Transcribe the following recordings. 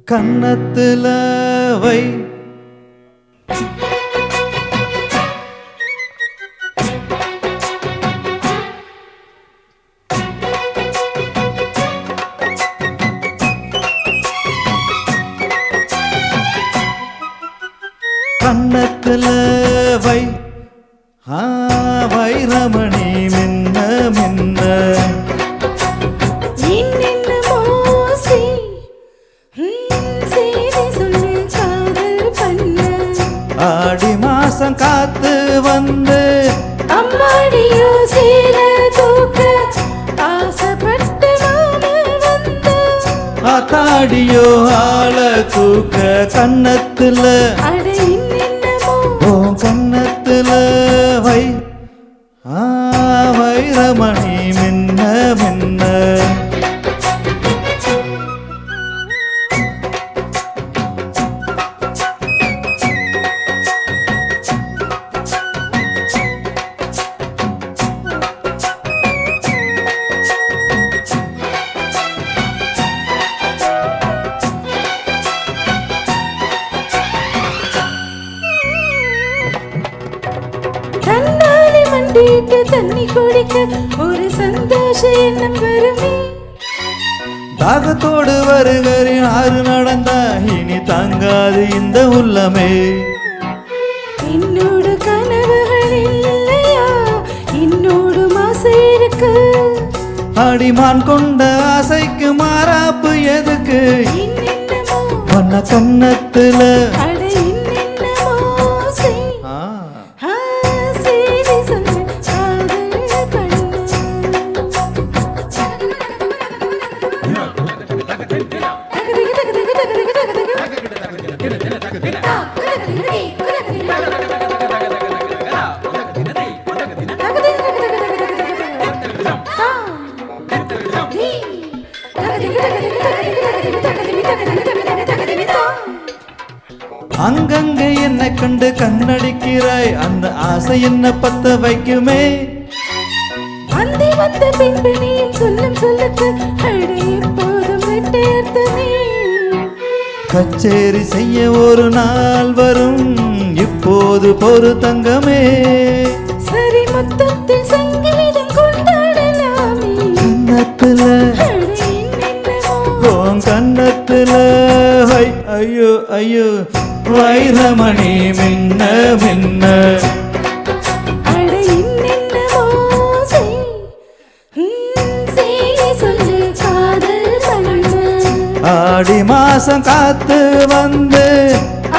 கன்னத்துல வை கன்னத்துல வை வைரமணி மின்ன மின்ன ஆடி மாசம் காத்து வந்து அம்மாடியோ சீல தூக்க ஆசைப்பட்டு வந்து ஆத்தாடியோ ஆள தூக்க கன்னத்துல ஓ கன்னத்துல வை வைரமணி மின்ன மின்ன தன்னாலே மண்டிட்டு தண்ணி குடிக்க ஒரு சந்தோஷ எண்ணம் வருமே தாகத்தோடு வருகரின் ஆறு நடந்தா இனி தாங்காது இந்த உள்ளமே என்னோடு கனவுகள் இல்லையா என்னோடு ஆசை இருக்கு அடிமான் கொண்ட ஆசைக்கு மாறாப்பு எதுக்கு என்னென்னமோ வண்ண கன்னத்துல அட என்னென்னமோ செய் அங்கங்க என்ன கண்டு கண்ணடிக்கிறாய் அந்த ஆசை என்ன பத்த வைக்குமே அந்தி வந்த பின்பு நீயும் சொல்லும் சொல்லுக்கு அட எப்போதும் வெட்டேர்த்தமே கச்சேரி செய்ய ஒரு நாள் வரும் இப்போது பொறு தங்கமே சரி மொத்தத்தில் சங்கீதம் கொண்டாடலாமே கன்னத்துல உன் கன்னத்துல வை ஐயோ ஐயோ வைரமணி மின்ன மின்ன அட என்னென்னமோ செய் சொல்லு காதல் பண்ண ஆடி மாசம் காத்து வந்து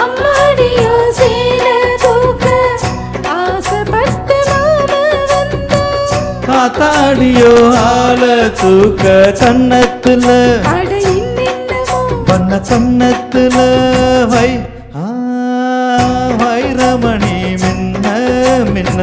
அம்மாடியோ சேல தூக்க ஆசைப்பட்டு வந்து காத்தாடியோ ஆள தூக்க கன்னத்துல அட என்னென்னமோ பண்ண கன்னத்துல வை வைரமணி மின்ன மின்ன